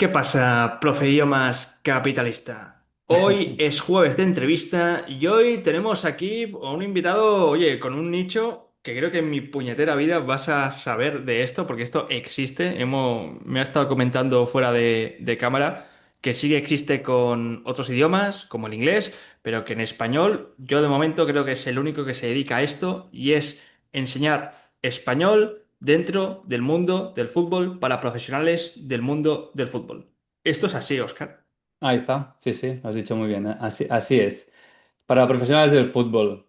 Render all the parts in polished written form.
¿Qué pasa, profe idiomas capitalista? Hoy es jueves de entrevista y hoy tenemos aquí a un invitado, oye, con un nicho que creo que en mi puñetera vida vas a saber de esto, porque esto existe. Me ha estado comentando fuera de cámara que sí que existe con otros idiomas, como el inglés, pero que en español yo de momento creo que es el único que se dedica a esto y es enseñar español dentro del mundo del fútbol para profesionales del mundo del fútbol. Esto es así, Oscar. Ahí está, sí, sí, lo has dicho muy bien. Así es. Para profesionales del fútbol.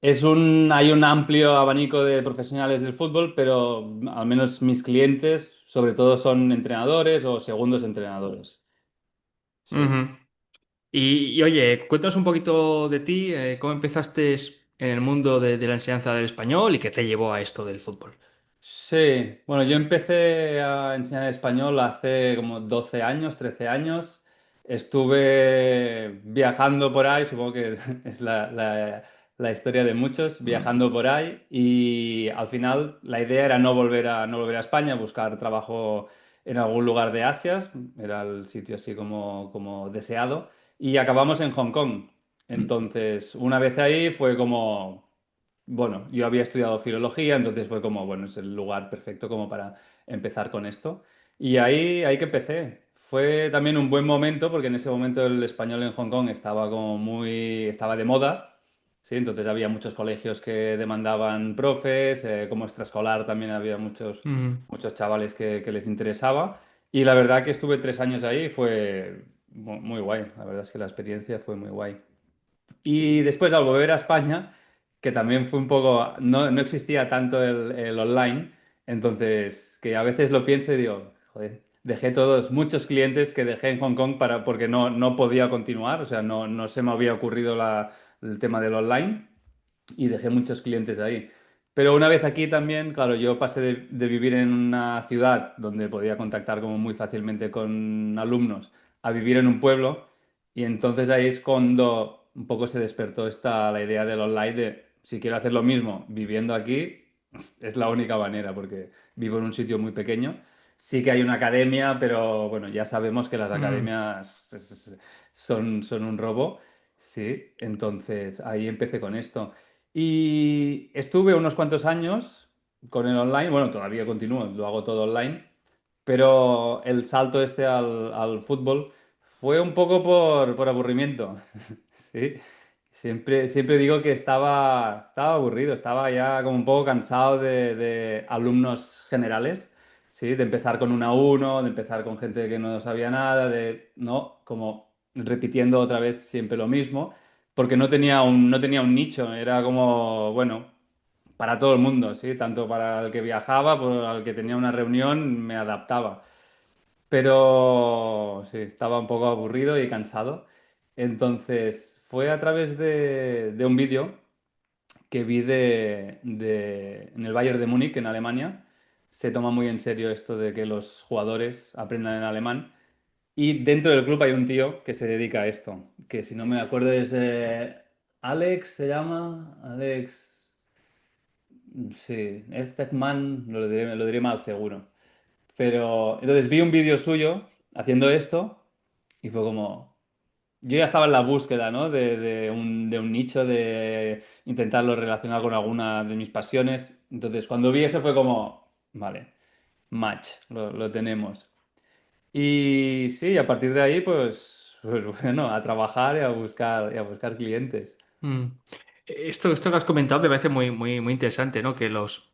Hay un amplio abanico de profesionales del fútbol, pero al menos mis clientes, sobre todo, son entrenadores o segundos entrenadores. Sí. Ujú. Oye, cuéntanos un poquito de ti, cómo empezaste en el mundo de la enseñanza del español y qué te llevó a esto del fútbol. Sí, bueno, yo empecé a enseñar español hace como 12 años, 13 años. Estuve viajando por ahí, supongo que es la historia de muchos, viajando por ahí y al final la idea era no volver a España, buscar trabajo en algún lugar de Asia, era el sitio así como deseado, y acabamos en Hong Kong. Entonces, una vez ahí fue como... Bueno, yo había estudiado filología, entonces fue como, bueno, es el lugar perfecto como para empezar con esto. Y ahí que empecé. Fue también un buen momento porque en ese momento el español en Hong Kong estaba estaba de moda, ¿sí? Entonces había muchos colegios que demandaban profes, como extraescolar también había Ujú. muchos chavales que les interesaba. Y la verdad que estuve 3 años ahí, fue muy guay. La verdad es que la experiencia fue muy guay. Y después al volver a España, que también fue un poco, no existía tanto el online, entonces que a veces lo pienso y digo, joder, dejé muchos clientes que dejé en Hong Kong porque no podía continuar, o sea, no se me había ocurrido el tema del online y dejé muchos clientes ahí. Pero una vez aquí también, claro, yo pasé de vivir en una ciudad donde podía contactar como muy fácilmente con alumnos a vivir en un pueblo y entonces ahí es cuando un poco se despertó la idea del online de si quiero hacer lo mismo viviendo aquí, es la única manera porque vivo en un sitio muy pequeño. Sí que hay una academia, pero bueno, ya sabemos que las Mm. academias son un robo. Sí, entonces ahí empecé con esto. Y estuve unos cuantos años con el online, bueno, todavía continúo, lo hago todo online, pero el salto este al fútbol fue un poco por aburrimiento. Sí, siempre digo que estaba aburrido, estaba ya como un poco cansado de alumnos generales, ¿sí? De empezar con una a uno, de empezar con gente que no sabía nada, ¿no? Como repitiendo otra vez siempre lo mismo, porque no tenía un nicho, era como, bueno, para todo el mundo, ¿sí? Tanto para el que viajaba, por al que tenía una reunión, me adaptaba. Pero sí, estaba un poco aburrido y cansado. Entonces, fue a través de un vídeo que vi en el Bayern de Múnich, en Alemania. Se toma muy en serio esto de que los jugadores aprendan en alemán. Y dentro del club hay un tío que se dedica a esto, que si no me acuerdo es Alex, se llama, Alex, sí, es Techman, lo diré mal seguro. Pero entonces vi un vídeo suyo haciendo esto y fue como, yo ya estaba en la búsqueda, ¿no? De un nicho, de intentarlo relacionar con alguna de mis pasiones. Entonces cuando vi eso fue como, vale, match, lo tenemos. Y sí, a partir de ahí, pues bueno, a trabajar y a buscar clientes. Mm. Esto que has comentado me parece muy interesante, ¿no? Que los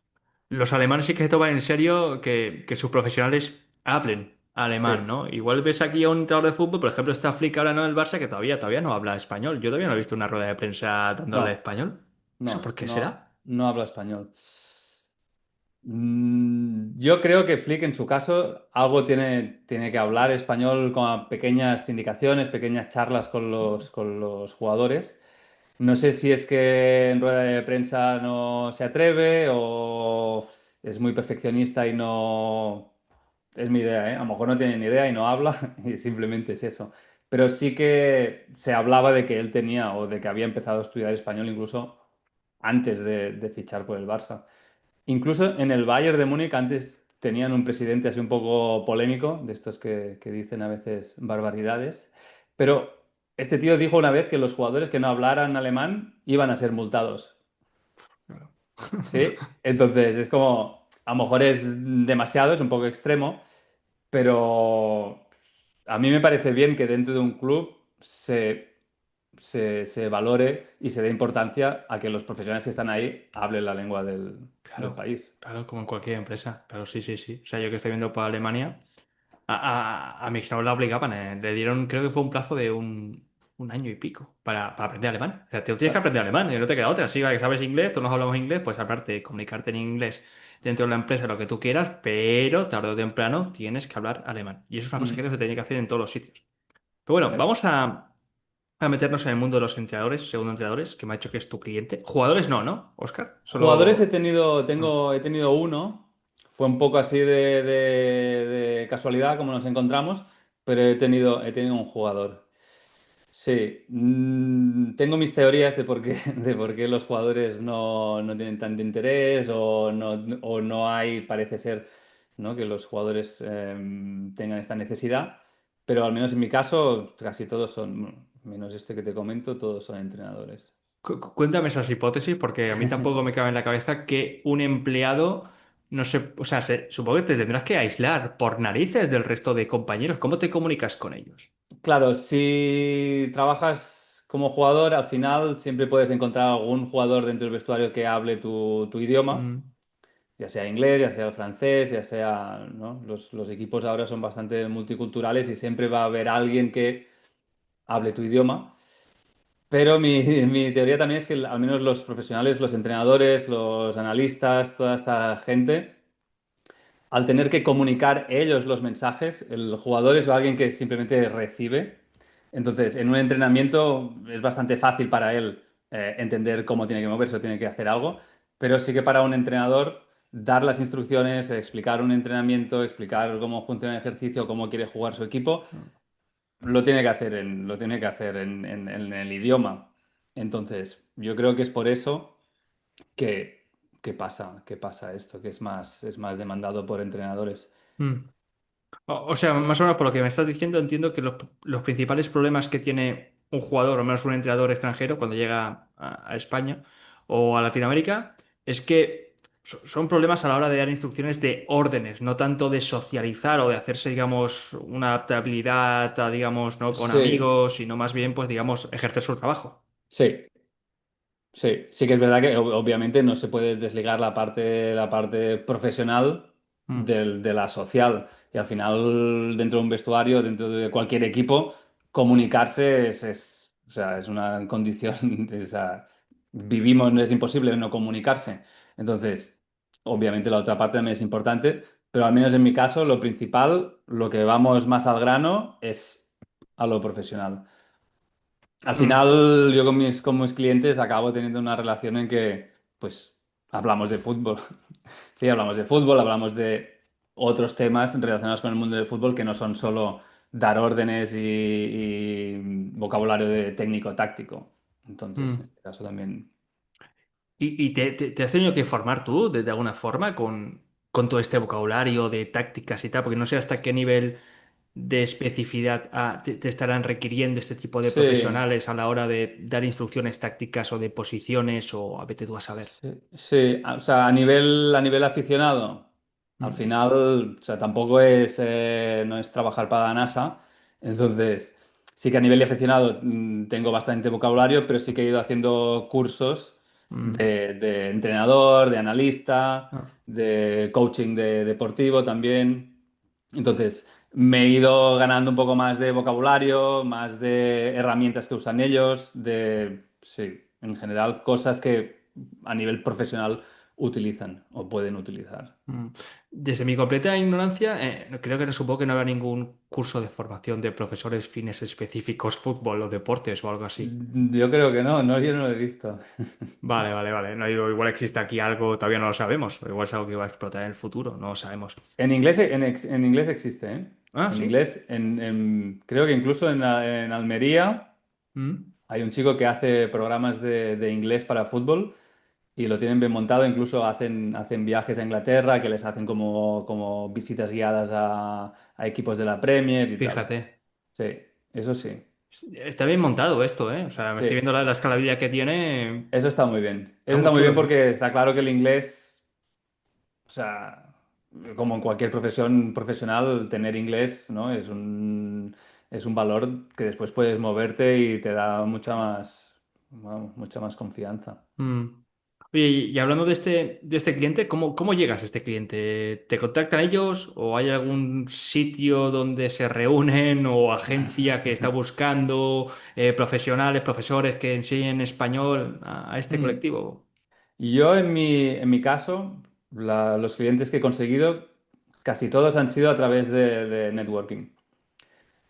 alemanes sí que se toman en serio que sus profesionales hablen alemán, Sí. ¿no? Igual ves aquí a un entrenador de fútbol, por ejemplo, está Flick ahora, ¿no? En el Barça, que todavía no habla español. Yo todavía no he visto una rueda de prensa dándole No, español. ¿Eso por qué será? no hablo español. Yo creo que Flick en su caso algo tiene que hablar español con pequeñas indicaciones, pequeñas charlas con los jugadores. No sé si es que en rueda de prensa no se atreve o es muy perfeccionista y no... Es mi idea, ¿eh? A lo mejor no tiene ni idea y no habla y simplemente es eso. Pero sí que se hablaba de que él tenía o de que había empezado a estudiar español incluso antes de fichar por el Barça. Incluso en el Bayern de Múnich, antes tenían un presidente así un poco polémico, de estos que dicen a veces barbaridades, pero este tío dijo una vez que los jugadores que no hablaran alemán iban a ser multados. Claro. ¿Sí? Entonces es como, a lo mejor es demasiado, es un poco extremo, pero a mí me parece bien que dentro de un club se valore y se dé importancia a que los profesionales que están ahí hablen la lengua del Claro, país. claro, como en cualquier empresa. Claro, sí, sí, sí. O sea, yo que estoy viendo para Alemania, a mi exnovio la obligaban, le dieron, creo que fue un plazo de un año y pico para aprender alemán. O sea, te tienes que Ah, aprender alemán y no te queda otra. Sí, vale, que sabes inglés, todos nos hablamos inglés, pues aparte, comunicarte en inglés dentro de la empresa, lo que tú quieras, pero tarde o temprano tienes que hablar alemán. Y eso es una cosa que mm, creo que se tiene que hacer en todos los sitios. Pero bueno, eh, vamos a meternos en el mundo de los entrenadores, segundo entrenadores, que me ha dicho que es tu cliente. Jugadores no, ¿no, Oscar? Jugadores Solo... Ah, he tenido uno, fue un poco así de casualidad como nos encontramos, pero he tenido un jugador. Sí, tengo mis teorías de por qué, de por qué los jugadores no tienen tanto interés o no hay, parece ser, ¿no? Que los jugadores tengan esta necesidad, pero al menos en mi caso casi todos son, bueno, menos este que te comento, todos son entrenadores. Cuéntame esas hipótesis, porque a mí tampoco me cabe en la cabeza que un empleado, no sé, o sea, supongo que te tendrás que aislar por narices del resto de compañeros. ¿Cómo te comunicas con ellos? Claro, si trabajas como jugador, al final siempre puedes encontrar algún jugador dentro del vestuario que hable tu idioma. Mm, Ya sea inglés, ya sea el francés, ya sea, ¿no? Los equipos ahora son bastante multiculturales y siempre va a haber alguien que hable tu idioma. Pero mi teoría también es que al menos los profesionales, los entrenadores, los analistas, toda esta gente, al tener que comunicar ellos los mensajes, el jugador es alguien que simplemente recibe. Entonces, en un entrenamiento es bastante fácil para él entender cómo tiene que moverse o tiene que hacer algo, pero sí que para un entrenador dar las instrucciones, explicar un entrenamiento, explicar cómo funciona el ejercicio, cómo quiere jugar su equipo, mm, lo tiene que hacer en el idioma. Entonces, yo creo que es por eso que, que pasa esto, que es más demandado por entrenadores. mm. O sea, más o menos por lo que me estás diciendo, entiendo que los principales problemas que tiene un jugador, o al menos un entrenador extranjero, cuando llega a España o a Latinoamérica, es que son problemas a la hora de dar instrucciones de órdenes, no tanto de socializar o de hacerse, digamos, una adaptabilidad, digamos, ¿no? Con Sí, amigos, sino más bien, pues, digamos, ejercer su trabajo. sí. Sí, sí que es verdad que obviamente no se puede desligar la parte profesional Mm, de la social. Y al final, dentro de un vestuario, dentro de cualquier equipo, comunicarse o sea, es una condición. O sea, vivimos, no es imposible no comunicarse. Entonces, obviamente la otra parte también es importante, pero al menos en mi caso, lo principal, lo que vamos más al grano, es a lo profesional. Al mm, final, yo con mis clientes acabo teniendo una relación en que, pues, hablamos de fútbol. Sí, hablamos de fútbol, hablamos de otros temas relacionados con el mundo del fútbol que no son solo dar órdenes y vocabulario de técnico-táctico. Entonces, en mm. este caso también. ¿Y te has tenido que formar tú de alguna forma con todo este vocabulario de tácticas y tal? Porque no sé hasta qué nivel de especificidad te estarán requiriendo este tipo de Sí. profesionales a la hora de dar instrucciones tácticas o de posiciones o a vete tú a saber. Sí, sí, o sea, a nivel aficionado, al Mm, final, o sea, tampoco es, no es trabajar para la NASA, entonces sí que a nivel de aficionado tengo bastante vocabulario, pero sí que he ido haciendo cursos mm, de entrenador, de analista, ah, de coaching deportivo también. Entonces, me he ido ganando un poco más de vocabulario, más de herramientas que usan ellos, sí, en general, cosas que a nivel profesional utilizan o pueden utilizar. mm. Desde mi completa ignorancia, creo que no supongo que no habrá ningún curso de formación de profesores fines específicos, fútbol o deportes o algo así. Yo creo que no, yo no lo he visto. Vale, vale, vale. No digo, igual existe aquí algo, todavía no lo sabemos. O igual es algo que va a explotar en el futuro, no lo sabemos. En inglés, en inglés existe, ¿eh? Ah, En sí. inglés, creo que incluso en Almería Mm, hay un chico que hace programas de inglés para fútbol. y lo tienen bien montado, incluso hacen viajes a Inglaterra que les hacen como visitas guiadas a equipos de la Premier y tal. Fíjate. Sí, eso sí. Está bien montado esto, ¿eh? O sea, me estoy Sí, viendo la escalabilidad que tiene. eso está muy bien. Está Eso muy está muy bien chulo. porque está claro que el inglés, o sea, como en cualquier profesión profesional, tener inglés, ¿no? Es un valor que después puedes moverte y te da vamos, mucha más confianza. Mm. Oye, y hablando de este cliente, ¿cómo llegas a este cliente? ¿Te contactan ellos o hay algún sitio donde se reúnen o agencia que está buscando profesionales, profesores que enseñen español a este Mm. colectivo? Y yo en mi caso, los clientes que he conseguido, casi todos han sido a través de networking.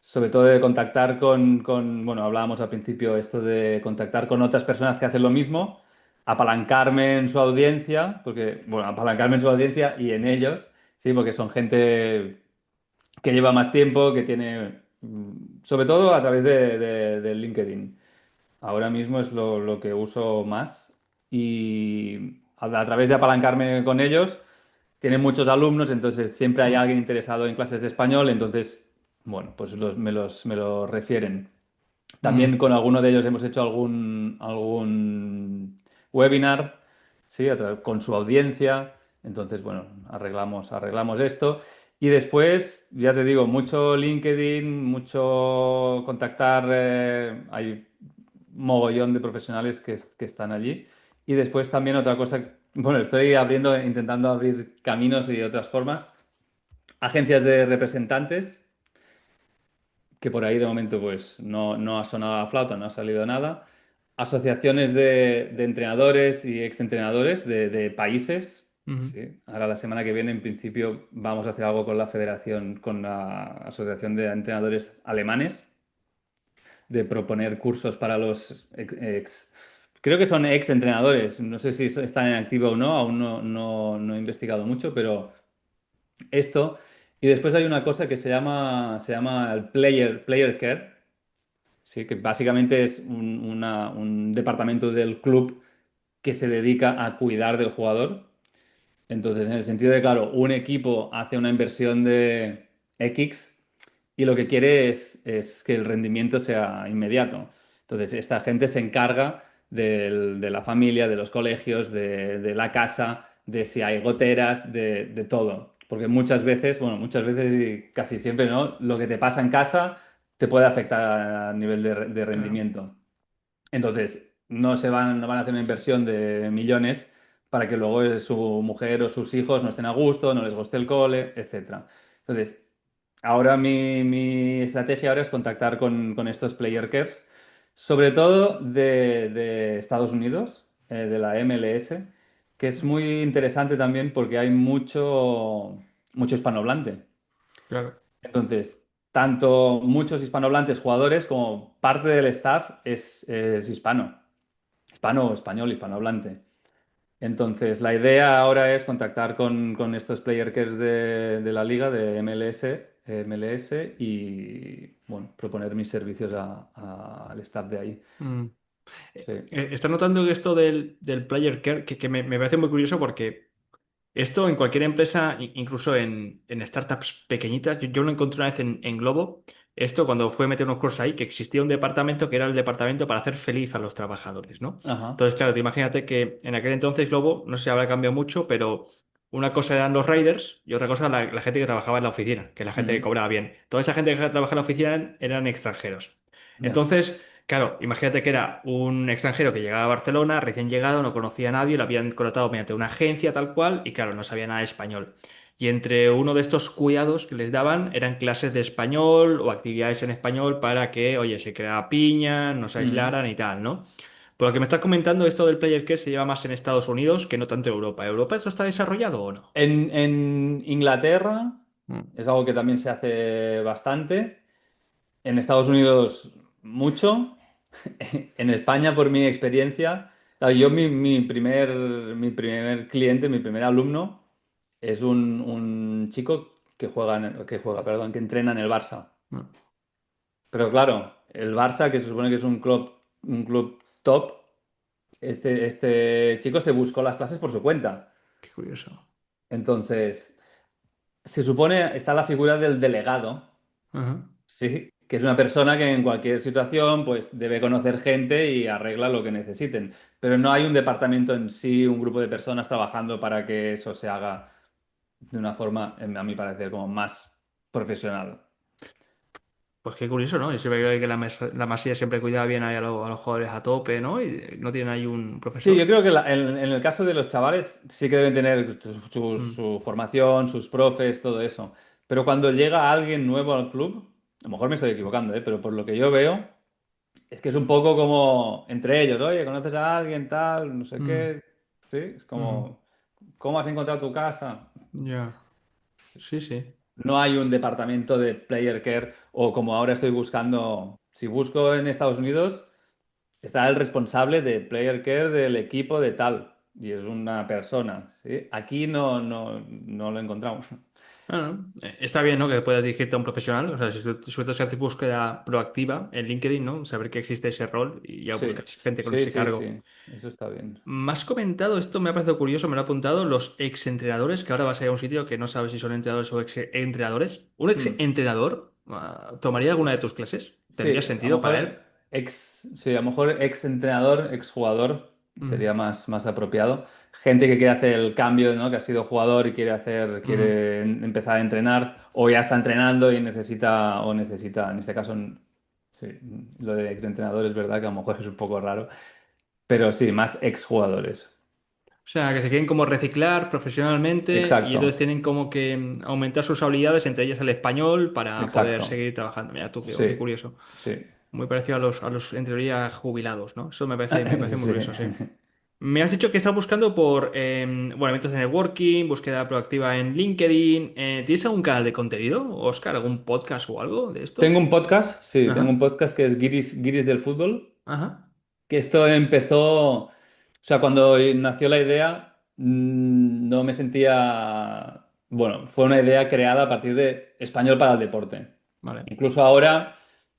Sobre todo de contactar bueno, hablábamos al principio esto de contactar con otras personas que hacen lo mismo, apalancarme en su audiencia, porque, bueno, apalancarme en su audiencia y en ellos, sí, porque son gente que lleva más tiempo, que tiene, sobre todo a través de LinkedIn. Ahora mismo es lo que uso más y a través de apalancarme con ellos, tienen muchos alumnos, entonces siempre hay Mm, alguien interesado en clases de español, entonces, bueno, pues me los refieren. También mm, con alguno de ellos hemos hecho algún webinar, ¿sí? Con su audiencia. Entonces, bueno, arreglamos esto. Y después, ya te digo, mucho LinkedIn, mucho contactar. Hay mogollón de profesionales que están allí. Y después también otra cosa, bueno, estoy intentando abrir caminos y otras formas. Agencias de representantes que por ahí de momento pues no ha sonado a flauta, no ha salido nada. Asociaciones de entrenadores y exentrenadores de países. mm, Sí. Ahora la semana que viene en principio vamos a hacer algo con la federación, con la Asociación de Entrenadores Alemanes, de proponer cursos para los creo que son ex entrenadores. No sé si están en activo o no, aún no he investigado mucho, pero esto. Y después hay una cosa que se llama el Player Care. Sí, que básicamente es un departamento del club que se dedica a cuidar del jugador. Entonces, en el sentido de, claro, un equipo hace una inversión de X y lo que quiere es que el rendimiento sea inmediato. Entonces, esta gente se encarga de la familia, de los colegios, de la casa, de si hay goteras, de todo. Porque muchas veces y casi siempre, ¿no? Lo que te pasa en casa te puede afectar a nivel de claro. rendimiento. Entonces, no van a hacer una inversión de millones para que luego su mujer o sus hijos no estén a gusto, no les guste el cole, etcétera. Entonces, ahora mi estrategia ahora es contactar con estos player cares, sobre todo de Estados Unidos, de la MLS, que es muy interesante también porque hay mucho hispanohablante. Claro. Entonces, tanto muchos hispanohablantes jugadores como parte del staff es hispano o español, hispanohablante. Entonces, la idea ahora es contactar con estos player cares de la liga, de MLS, y bueno, proponer mis servicios al staff de ahí. Mm. Sí. Estás notando que esto del player care, que me parece muy curioso porque esto en cualquier empresa, incluso en startups pequeñitas, yo lo encontré una vez en Globo, esto cuando fue a meter unos cursos ahí, que existía un departamento que era el departamento para hacer feliz a los trabajadores, ¿no? Ajá. Entonces, claro, te imagínate que en aquel entonces Globo, no sé si habrá cambiado mucho, pero una cosa eran los riders y otra cosa la gente que trabajaba en la oficina, que es la gente que Ujú. cobraba bien. Toda esa gente que trabajaba en la oficina eran extranjeros. Ya. Entonces, claro, imagínate que era un extranjero que llegaba a Barcelona, recién llegado, no conocía a nadie, lo habían contratado mediante una agencia tal cual, y claro, no sabía nada de español. Y entre uno de estos cuidados que les daban eran clases de español o actividades en español para que, oye, se creara piña, no se Ujú. aislaran y tal, ¿no? Por lo que me estás comentando, esto del player care se lleva más en Estados Unidos que no tanto en Europa. ¿Europa esto está desarrollado o no? En Inglaterra Mm, es algo que también se hace bastante. En Estados Unidos mucho. En España, por mi experiencia, claro, yo mi primer cliente, mi primer alumno, es un chico que entrena en el Barça. mm, Pero claro, el Barça, que se supone que es un club top, Este chico se buscó las clases por su cuenta. Qué curioso. Entonces, se supone, está la figura del delegado, Ajá. sí, que es una persona que en cualquier situación pues debe conocer gente y arregla lo que necesiten. Pero no hay un departamento en sí, un grupo de personas trabajando para que eso se haga de una forma, a mi parecer, como más profesional. Pues qué curioso, ¿no? Yo siempre creo que la Masía siempre cuida bien ahí a los jugadores a tope, ¿no? Y no tienen ahí un Sí, yo profesor. creo que en el caso de los chavales sí que deben tener Mm. su formación, sus profes, todo eso. Pero cuando llega alguien nuevo al club, a lo mejor me estoy equivocando, ¿eh? Pero por lo que yo veo, es que es un poco como entre ellos, oye, ¿conoces a alguien tal? No sé Mm. qué. Sí, es Ujú. como, ¿cómo has encontrado tu casa? Ya. Sí, sí. No hay un departamento de player care o como ahora estoy buscando, si busco en Estados Unidos, está el responsable de player care del equipo de tal y es una persona, ¿sí? Aquí no lo encontramos. Bueno, está bien, ¿no? Que puedas dirigirte a un profesional. O sea, sobre todo si haces búsqueda proactiva en LinkedIn, ¿no? Saber que existe ese rol y ya Sí, buscas gente con sí, ese sí, cargo. sí, eso está bien. Me has comentado, esto me ha parecido curioso, me lo he apuntado, los exentrenadores, que ahora vas a ir a un sitio que no sabes si son entrenadores o ex-entrenadores. ¿Un Hmm. ex-entrenador tomaría alguna de Es- tus clases? ¿Tendría Sí, a lo sentido para mejor él? sí, a lo mejor ex entrenador, ex jugador Mm, sería más apropiado. Gente que quiere hacer el cambio, ¿no? Que ha sido jugador y mm. empezar a entrenar, o ya está entrenando y necesita, en este caso, sí, lo de ex entrenador es verdad que a lo mejor es un poco raro, pero sí, más ex jugadores. O sea, que se quieren como reciclar profesionalmente y Exacto, entonces tienen como que aumentar sus habilidades, entre ellas el español, para poder exacto. seguir trabajando. Mira tú, qué Sí, curioso. sí. Muy parecido a los en teoría jubilados, ¿no? Eso me parece muy Sí. curioso, sí. Me has dicho que estás buscando por, bueno, eventos de networking, búsqueda proactiva en LinkedIn. ¿Tienes algún canal de contenido, Oscar? ¿Algún podcast o algo de Tengo esto? un podcast, sí, tengo un Ajá, podcast que es Guiris del fútbol. ajá. Que esto empezó, o sea, cuando nació la idea, no me sentía, bueno, fue una idea creada a partir de Español para el deporte. Vale. Incluso ahora,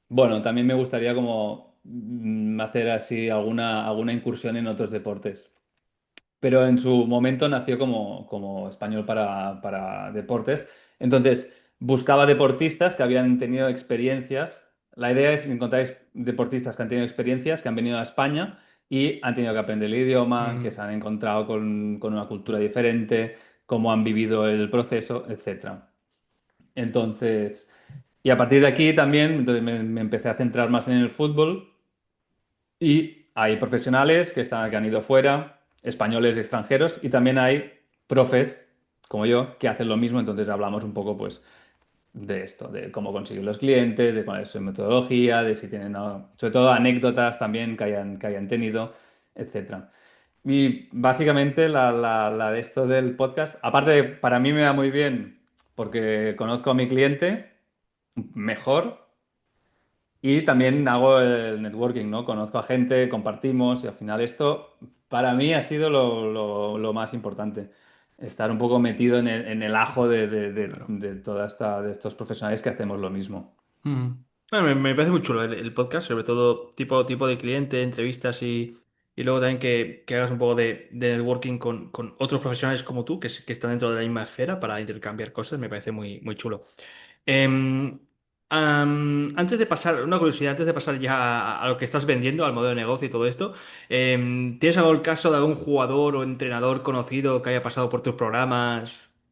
bueno, también me gustaría como hacer así alguna incursión en otros deportes. Pero en su momento nació como Español para deportes. Entonces, buscaba deportistas que habían tenido experiencias. La idea es encontrar deportistas que han tenido experiencias, que han venido a España y han tenido que aprender el idioma, que Ujú, se han encontrado con una cultura diferente, cómo han vivido el proceso, etcétera. Entonces, y a partir de aquí también, entonces me empecé a centrar más en el fútbol y hay profesionales que han ido fuera, españoles extranjeros, y también hay profes, como yo, que hacen lo mismo. Entonces hablamos un poco, pues, de esto, de cómo conseguir los clientes, de cuál es su metodología, de si tienen, sobre todo, anécdotas también que hayan tenido, etcétera. Y básicamente la de esto del podcast, aparte de, para mí me va muy bien porque conozco a mi cliente mejor. Y también hago el networking, ¿no? Conozco a gente, compartimos y al final esto para mí ha sido lo más importante. Estar un poco metido en el ajo claro. de toda de estos profesionales que hacemos lo mismo. Ujú. Bueno, me parece muy chulo el podcast, sobre todo tipo de cliente, entrevistas y luego también que hagas un poco de networking con otros profesionales como tú, que están dentro de la misma esfera para intercambiar cosas, me parece muy chulo. Em, antes de pasar, una curiosidad, antes de pasar ya a lo que estás vendiendo, al modelo de negocio y todo esto, ¿tienes algún caso de algún jugador o entrenador conocido que haya pasado por tus programas,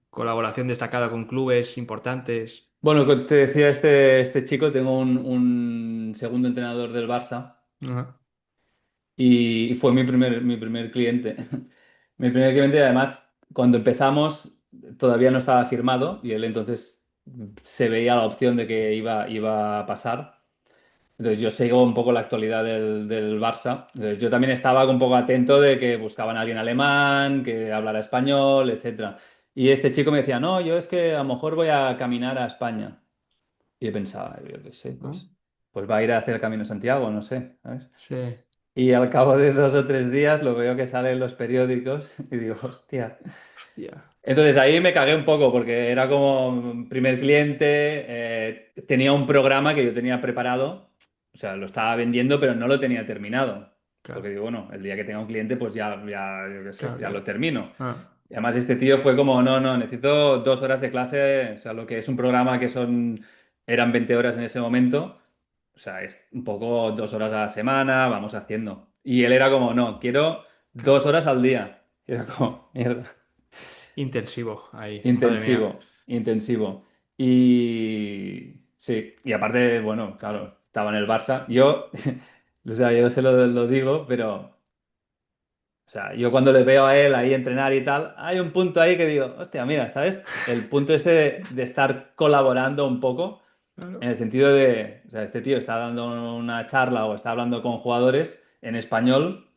colaboración destacada con clubes importantes? Bueno, como te decía este chico, tengo un segundo entrenador del Barça Ajá. y fue mi primer cliente. Mi primer cliente, además, cuando empezamos todavía no estaba firmado y él entonces se veía la opción de que iba a pasar. Entonces yo sigo un poco la actualidad del Barça. Entonces yo también estaba un poco atento de que buscaban a alguien alemán, que hablara español, etcétera. Y este chico me decía, no, yo es que a lo mejor voy a caminar a España. Y yo pensaba, yo qué sé, ¿No? pues va a ir a hacer el Camino de Santiago, no sé, ¿sabes? Sí. Y al cabo de 2 o 3 días lo veo que sale en los periódicos y digo, hostia. Hostia. Entonces ahí me cagué un poco porque era como primer cliente, tenía un programa que yo tenía preparado, o sea, lo estaba vendiendo pero no lo tenía terminado. porque claro, digo, bueno, el día que tenga un cliente, pues yo qué sé, claro, ya lo claro. termino. Ah, Y además este tío fue como, no, no, necesito 2 horas de clase, o sea, lo que es un programa eran 20 horas en ese momento, o sea, es un poco 2 horas a la semana, vamos haciendo. Y él era como, no, quiero claro. 2 horas al día. Y era como, mierda. Intensivo ahí, madre mía. Intensivo, intensivo. Y sí, y aparte, bueno, claro, estaba en el Barça. Yo, o sea, yo se lo digo, pero, o sea, yo cuando le veo a él ahí entrenar y tal, hay un punto ahí que digo, hostia, mira, ¿sabes? El punto este de estar colaborando un poco, en Claro, el sentido de, o sea, este tío está dando una charla o está hablando con jugadores en español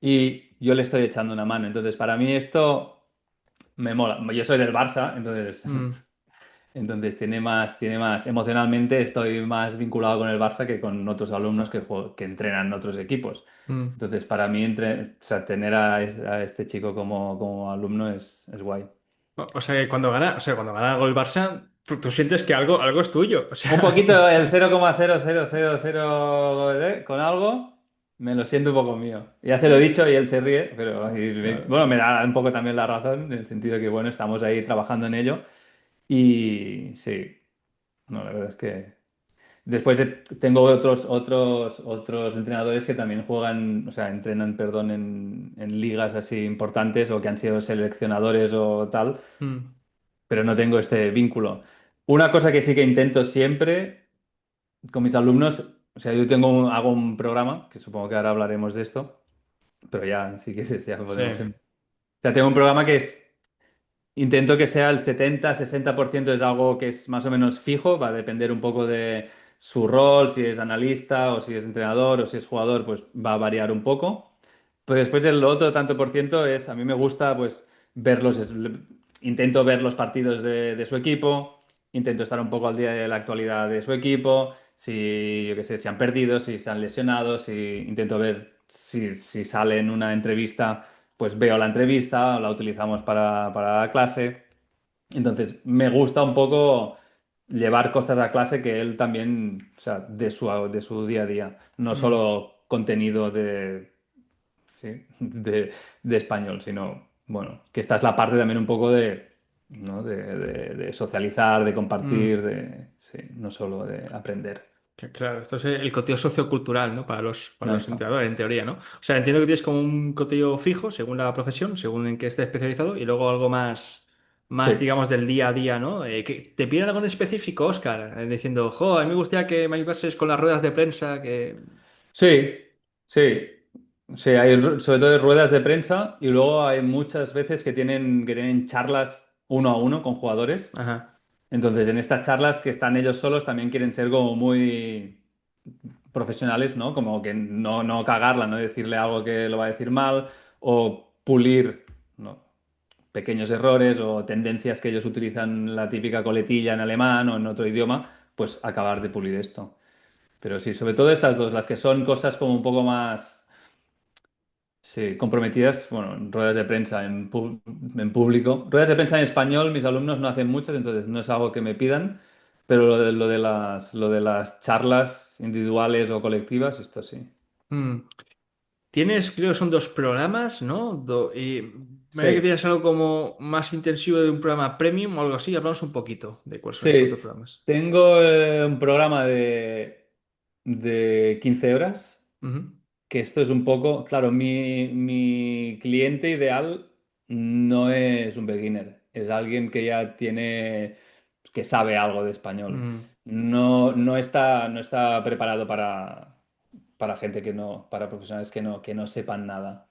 y yo le estoy echando una mano. Entonces, para mí esto me mola. Yo soy del Barça, entonces mm, Entonces tiene más, emocionalmente estoy más vinculado con el Barça que con otros alumnos que entrenan en otros equipos. mm. Entonces, para mí, o sea, tener a este chico como alumno es guay. O sea que cuando gana algo el Barça, tú sientes que algo es tuyo. O Un sea, poquito el 0,0000 con algo, me lo siento un poco mío. Ya se lo he dicho y él se ríe, pero claro. bueno, me da un poco también la razón, en el sentido de que, bueno, estamos ahí trabajando en ello. Y sí, no, la verdad es que... Después tengo otros entrenadores que también juegan, o sea, entrenan, perdón, en ligas así importantes o que han sido seleccionadores o tal, Mm, pero no tengo este vínculo. Una cosa que sí que intento siempre con mis alumnos, o sea, hago un programa, que supongo que ahora hablaremos de esto, pero ya, si quieres, ya sí. podemos... O sea, tengo un programa que intento que sea el 70-60% es algo que es más o menos fijo, va a depender un poco de su rol, si es analista o si es entrenador o si es jugador, pues va a variar un poco. Pero después el otro tanto por ciento a mí me gusta pues verlos, intento ver los partidos de su equipo, intento estar un poco al día de la actualidad de su equipo, si, yo qué sé, si han perdido, si se han lesionado, si intento ver si sale en una entrevista pues veo la entrevista, la utilizamos para la clase. Entonces, me gusta un poco llevar cosas a clase que él también, o sea, de su día a día, no Mm, solo contenido sí, de español, sino, bueno, que esta es la parte también un poco ¿no? de socializar, de compartir, mm. sí, no solo de aprender. Que claro, esto es el contenido sociocultural, ¿no? Para Ahí los está. entrenadores, en teoría, ¿no? O sea, entiendo que tienes como un contenido fijo según la profesión, según en qué esté especializado, y luego algo más, Sí. digamos, del día a día, ¿no? Que ¿te piden algo en específico, Oscar? Diciendo, jo, a mí me gustaría que me ayudases con las ruedas de prensa, que... Sí, sí, sí, hay sobre todo ruedas de prensa y luego hay muchas veces que tienen charlas uno a uno con jugadores. Ajá. Entonces, en estas charlas que están ellos solos también quieren ser como muy profesionales, ¿no? Como que no cagarla, no decirle algo que lo va a decir mal o pulir, ¿no? Pequeños errores o tendencias que ellos utilizan la típica coletilla en alemán o en otro idioma, pues acabar de pulir esto. Pero sí, sobre todo estas dos, las que son cosas como un poco más, sí, comprometidas, bueno, en ruedas de prensa en público. Ruedas de prensa en español, mis alumnos no hacen muchas, entonces no es algo que me pidan, pero lo de las charlas individuales o colectivas, esto sí. Mm. Tienes, creo que son dos programas, ¿no? Y me parece que Sí, tienes algo como más intensivo de un programa premium o algo así. Hablamos un poquito de cuáles son estos sí. dos programas. Tengo un programa de 15 horas. Ujú. Que esto es un poco, claro, mi cliente ideal no es un beginner, es alguien que ya que sabe algo de español. Mm, No está preparado para gente para profesionales que no sepan nada.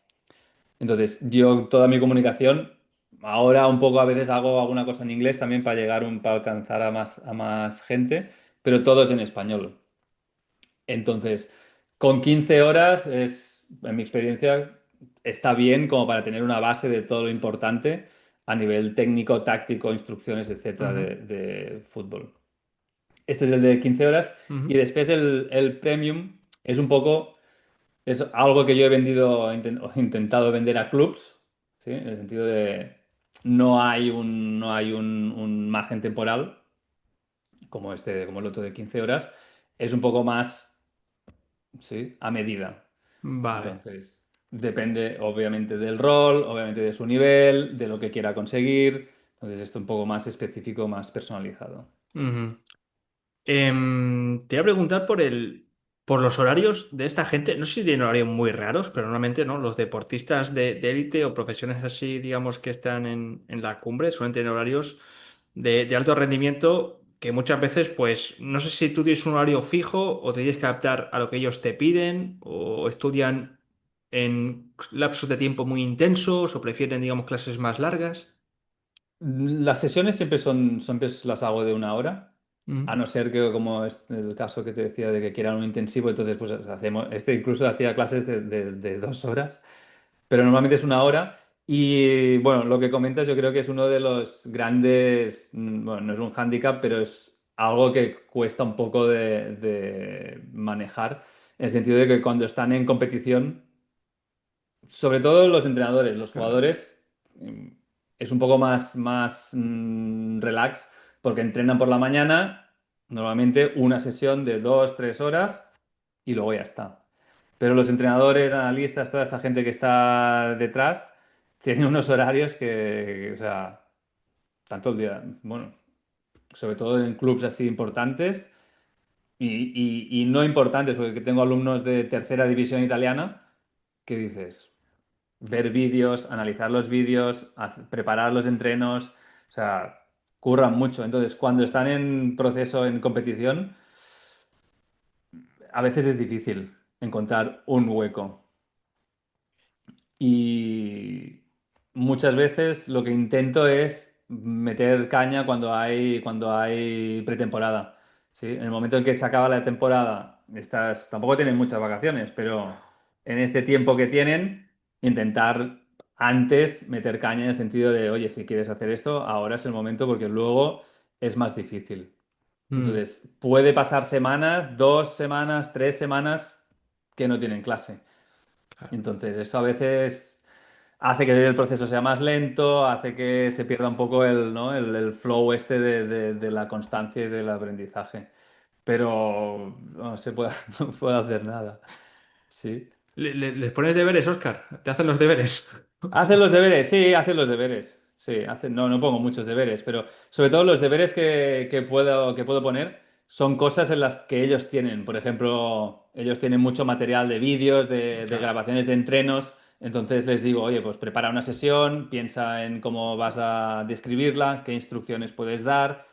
Entonces, yo toda mi comunicación, ahora un poco a veces hago alguna cosa en inglés también para alcanzar a más gente, pero todo es en español. Entonces, con 15 horas en mi experiencia, está bien como para tener una base de todo lo importante a nivel técnico, táctico, instrucciones, etcétera, ujú, de fútbol. Este es el de 15 horas y ujú. después el premium es algo que yo he vendido, o intentado vender a clubs, ¿sí? En el sentido de no hay un margen temporal como el otro de 15 horas, es un poco más, sí, a medida. Vale. Entonces, depende obviamente del rol, obviamente de su nivel, de lo que quiera conseguir. Entonces, esto un poco más específico, más personalizado. Ujú. Te iba a preguntar por los horarios de esta gente. No sé si tienen horarios muy raros, pero normalmente no. Los deportistas de élite o profesiones así, digamos, que están en la cumbre, suelen tener horarios de alto rendimiento que muchas veces, pues, no sé si tú tienes un horario fijo o te tienes que adaptar a lo que ellos te piden o estudian en lapsos de tiempo muy intensos o prefieren, digamos, clases más largas. Las sesiones siempre las hago de una hora, a Mm, no ser que, como es el caso que te decía, de que quieran un intensivo, entonces pues hacemos, incluso hacía clases de 2 horas, pero normalmente es una hora. Y bueno, lo que comentas yo creo que es uno de los grandes, bueno, no es un hándicap, pero es algo que cuesta un poco de manejar, en el sentido de que cuando están en competición, sobre todo los entrenadores, los claro. jugadores, es un poco más relax porque entrenan por la mañana, normalmente una sesión de 2, 3 horas y luego ya está. Pero los entrenadores, analistas, toda esta gente que está detrás, tienen unos horarios o sea, tanto el día, bueno, sobre todo en clubes así importantes y no importantes, porque tengo alumnos de tercera división italiana que dices ver vídeos, analizar los vídeos, preparar los entrenos, o sea, curran mucho. Entonces, cuando están en proceso, en competición, a veces es difícil encontrar un hueco. Y muchas veces lo que intento es meter caña cuando hay pretemporada. ¿Sí? En el momento en que se acaba la temporada, tampoco tienen muchas vacaciones, pero en este tiempo que tienen, intentar antes meter caña en el sentido de, oye, si quieres hacer esto, ahora es el momento porque luego es más difícil. Mm, Entonces, puede pasar semanas, 2 semanas, 3 semanas que no tienen clase. claro. Entonces, eso a veces hace que el proceso sea más lento, hace que se pierda un poco ¿no? el flow este de la constancia y del aprendizaje. Pero no se puede, no puedo hacer nada. Sí. ¿Les pones deberes, Oscar? ¿Te hacen los deberes? ¿Hacen los deberes? Sí, hacen los deberes. Sí, no pongo muchos deberes, pero sobre todo los deberes que puedo poner son cosas en las que ellos tienen. Por ejemplo, ellos tienen mucho material de vídeos, de Claro. grabaciones de entrenos. Entonces les digo, oye, pues prepara una sesión, piensa en cómo vas a describirla, qué instrucciones puedes dar.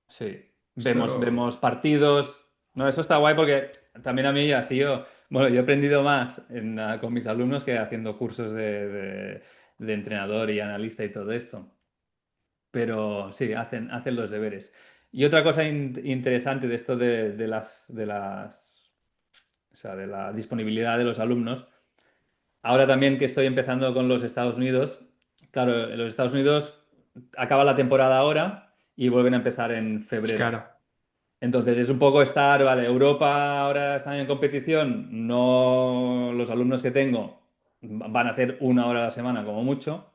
Sí, vemos Esto. partidos. No, eso está guay porque también a mí así bueno, yo he aprendido más con mis alumnos que haciendo cursos de entrenador y analista y todo esto. Pero sí, hacen los deberes. Y otra cosa interesante de esto o sea, de la disponibilidad de los alumnos, ahora también que estoy empezando con los Estados Unidos, claro, en los Estados Unidos acaba la temporada ahora y vuelven a empezar en febrero. Claro. Entonces es un poco estar, vale, Europa ahora están en competición, no los alumnos que tengo van a hacer una hora a la semana como mucho.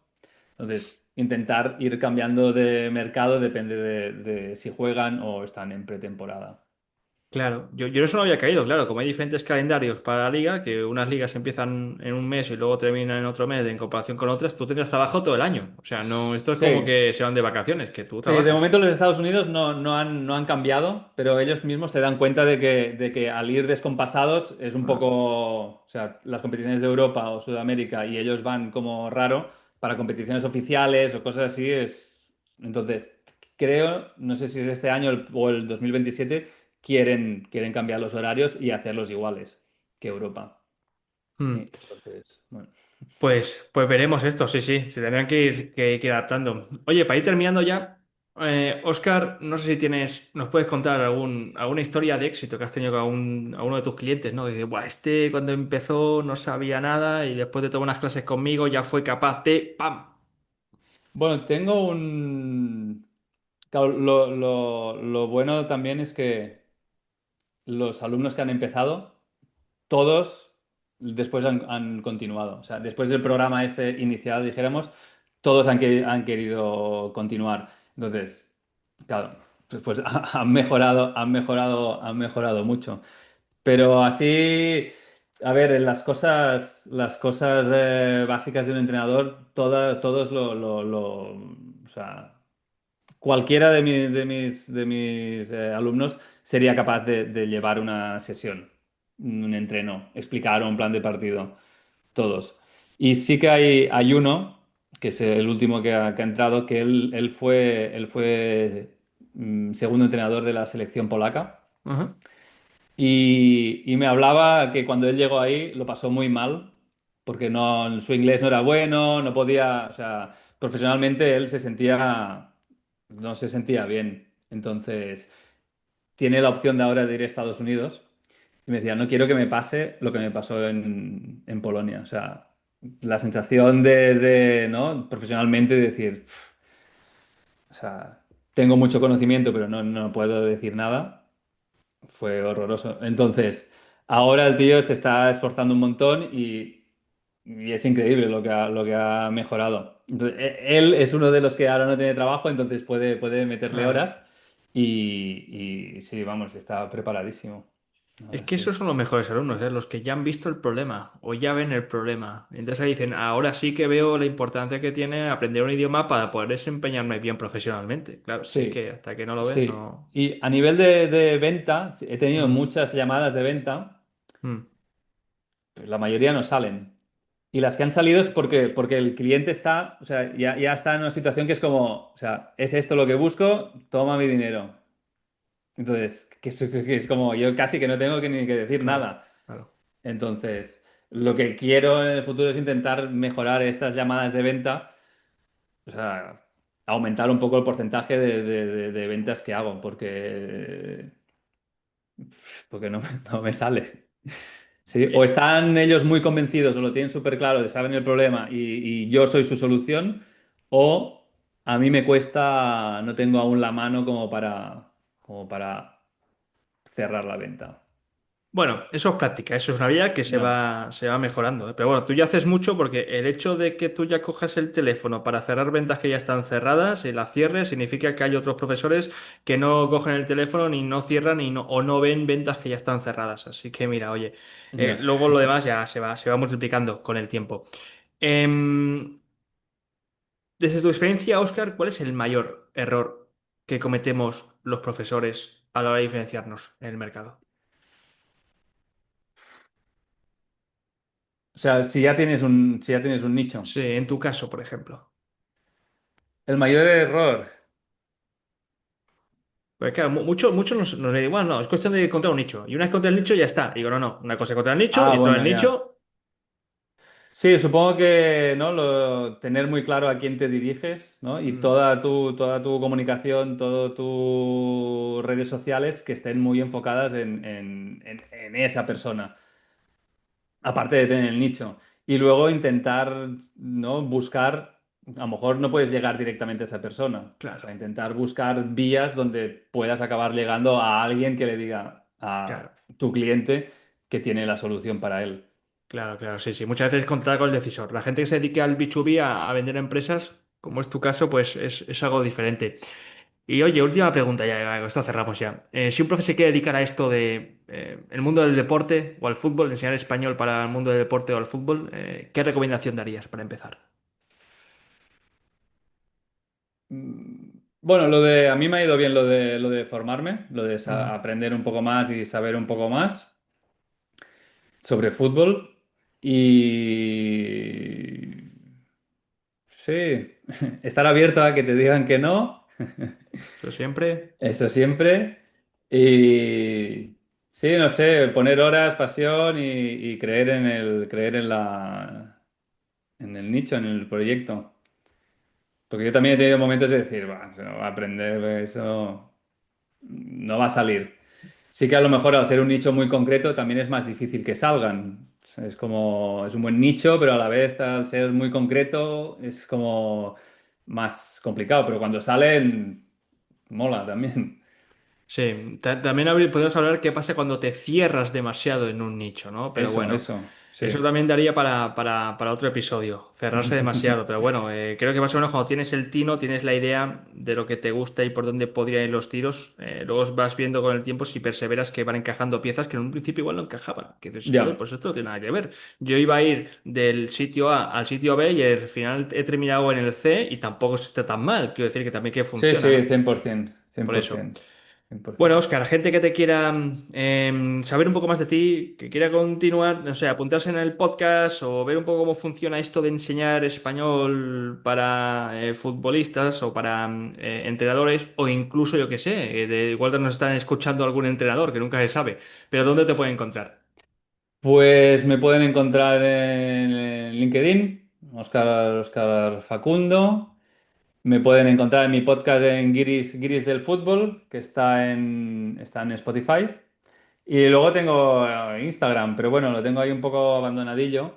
Entonces intentar ir cambiando de mercado depende de si juegan o están en pretemporada. Claro. Yo eso no había caído, claro. Como hay diferentes calendarios para la liga, que unas ligas empiezan en un mes y luego terminan en otro mes en comparación con otras, tú tendrás trabajo todo el año. O sea, no, esto es como Sí, que se van de vacaciones, que tú sí, de trabajas. momento los Estados Unidos no han cambiado, pero ellos mismos se dan cuenta de que al ir descompasados es un poco, Ah, o sea, las competiciones de Europa o Sudamérica y ellos van como raro para competiciones oficiales o cosas así entonces, creo, no sé si es este año o el 2027, quieren cambiar los horarios y hacerlos iguales que Europa. mm. Entonces, bueno. Pues veremos esto, sí, sí. Se tendrán que ir adaptando. Oye, para ir terminando ya, Oscar, no sé si nos puedes contar alguna historia de éxito que has tenido con a uno de tus clientes, ¿no? Que dice, "Buah, este cuando empezó no sabía nada y después de tomar unas clases conmigo ya fue capaz de, ¡pam! Bueno, tengo un... Claro, lo bueno también es que los alumnos que han empezado, todos después han continuado. O sea, después del programa este inicial, dijéramos, todos han querido continuar. Entonces, claro, pues han mejorado mucho. Pero así, A ver, en las cosas básicas de un entrenador, todos o sea, cualquiera de mis alumnos sería capaz de llevar una sesión, un entreno, explicar un plan de partido, todos. Y sí que hay uno, que es el último que ha entrado, que él fue segundo entrenador de la selección polaca. Ajá. Y me hablaba que cuando él llegó ahí lo pasó muy mal, porque su inglés no era bueno, no podía, o sea, profesionalmente él no se sentía bien. Entonces, tiene la opción de ahora de ir a Estados Unidos y me decía, no quiero que me pase lo que me pasó en Polonia. O sea, la sensación ¿no? Profesionalmente de decir, o sea, tengo mucho conocimiento, pero no puedo decir nada. Fue horroroso. Entonces, ahora el tío se está esforzando un montón y es increíble lo que ha mejorado. Entonces, él es uno de los que ahora no tiene trabajo, entonces puede meterle Claro. horas y sí, vamos, está preparadísimo. Es Ahora que sí. esos son los mejores alumnos, ¿eh? Los que ya han visto el problema o ya ven el problema. Entonces ahí dicen, ahora sí que veo la importancia que tiene aprender un idioma para poder desempeñarme bien profesionalmente. Claro, sí Sí, que hasta que no lo ves, sí. no. Y a nivel de venta, sí, he tenido Mm, muchas llamadas de venta, mm, pues la mayoría no salen. Y las que han salido es porque el cliente está, o sea, ya está en una situación que es como, o sea, es esto lo que busco, toma mi dinero. Entonces, que es como, yo casi que no tengo ni que decir claro, nada. claro. Entonces, lo que quiero en el futuro es intentar mejorar estas llamadas de venta, o sea, aumentar un poco el porcentaje de ventas que hago, porque no me sale. Sí, o Eh, están ellos muy convencidos o lo tienen súper claro, saben el problema y yo soy su solución, o a mí me cuesta, no tengo aún la mano como para cerrar la venta. Bueno, eso es práctica, eso es una vida que se Ya, va, se va mejorando, ¿eh? Pero bueno, tú ya haces mucho porque el hecho de que tú ya cojas el teléfono para cerrar ventas que ya están cerradas y las cierres, significa que hay otros profesores que no cogen el teléfono ni no cierran o no ven ventas que ya están cerradas. Así que mira, oye, ya. luego lo demás ya se va multiplicando con el tiempo. Em, Desde tu experiencia, Oscar, ¿cuál es el mayor error que cometemos los profesores a la hora de diferenciarnos en el mercado? O sea, si ya tienes un nicho. Sí, en tu caso, por ejemplo. El mayor error. Pues claro, muchos nos dicen, bueno, no, es cuestión de encontrar un nicho. Y una vez encontré el nicho, ya está. Digo, no, no, una cosa es encontrar el nicho y Ah, dentro del bueno, ya. nicho, Sí, supongo que, ¿no? Tener muy claro a quién te diriges, ¿no? Y mm, toda tu comunicación, todas tus redes sociales que estén muy enfocadas en esa persona, aparte de tener el nicho. Y luego intentar, ¿no? Buscar, a lo mejor no puedes llegar directamente a esa persona. O sea, claro, intentar buscar vías donde puedas acabar llegando a alguien que le diga claro, a tu cliente que tiene la solución para él. claro, claro, sí, sí. Muchas veces contar con el decisor. La gente que se dedica al B2B, a vender a empresas, como es tu caso, pues es algo diferente. Y oye, última pregunta ya, con esto cerramos ya. Si un profe se quiere dedicar a esto de el mundo del deporte o al fútbol, enseñar español para el mundo del deporte o al fútbol, ¿qué recomendación darías para empezar? Bueno, a mí me ha ido bien lo de formarme, lo de Mm. aprender un poco más y saber un poco más sobre fútbol. Y sí, estar abierto a que te digan que no, Eso siempre. eso siempre. Y sí, no sé, poner horas, pasión y creer en el nicho, en el proyecto. Porque yo también he tenido momentos de decir, "Bah, se no va a aprender eso, no va a salir". Sí que a lo mejor al ser un nicho muy concreto también es más difícil que salgan. Es como, es un buen nicho, pero a la vez al ser muy concreto es como más complicado, pero cuando salen, mola también. Sí, también podemos hablar qué pasa cuando te cierras demasiado en un nicho, ¿no? Pero Eso, bueno, eso. Eso Sí. también daría para otro episodio, cerrarse demasiado, pero bueno, creo que más o menos cuando tienes el tino, tienes la idea de lo que te gusta y por dónde podrían ir los tiros, luego vas viendo con el tiempo si perseveras que van encajando piezas que en un principio igual no encajaban, que dices, joder, Ya. pues esto no tiene nada que ver. Yo iba a ir del sitio A al sitio B y al final he terminado en el C y tampoco está tan mal, quiero decir que también que Sí, funciona, sí, ¿no? 100%, Por eso. 100%, Bueno, 100%. Oscar, gente que te quiera saber un poco más de ti, que quiera continuar, no sé, apuntarse en el podcast o ver un poco cómo funciona esto de enseñar español para futbolistas o para entrenadores o incluso, yo qué sé, igual nos están escuchando algún entrenador que nunca se sabe, pero ¿dónde te pueden encontrar? Pues me pueden encontrar en LinkedIn, Oscar Facundo. Me pueden encontrar en mi podcast en Guiris del Fútbol, que está en Spotify. Y luego tengo Instagram, pero bueno, lo tengo ahí un poco abandonadillo.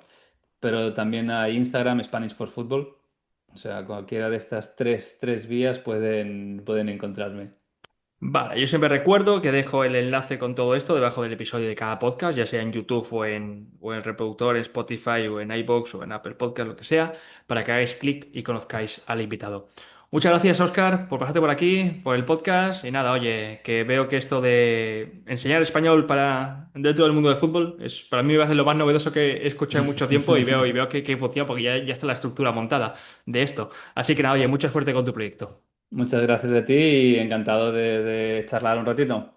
Pero también hay Instagram, Spanish for Football. O sea, cualquiera de estas tres vías pueden encontrarme. Vale, yo siempre recuerdo que dejo el enlace con todo esto debajo del episodio de cada podcast, ya sea en YouTube o en reproductor, en Spotify o en iVoox o en Apple Podcast, lo que sea, para que hagáis clic y conozcáis al invitado. Muchas gracias, Oscar, por pasarte por aquí, por el podcast. Y nada, oye, que veo que esto de enseñar español para dentro del mundo del fútbol es para mí me parece lo más novedoso que he escuchado en mucho tiempo y veo que funciona porque ya está la estructura montada de esto. Así que nada, oye, mucha suerte con tu proyecto. Muchas gracias a ti y encantado de charlar un ratito.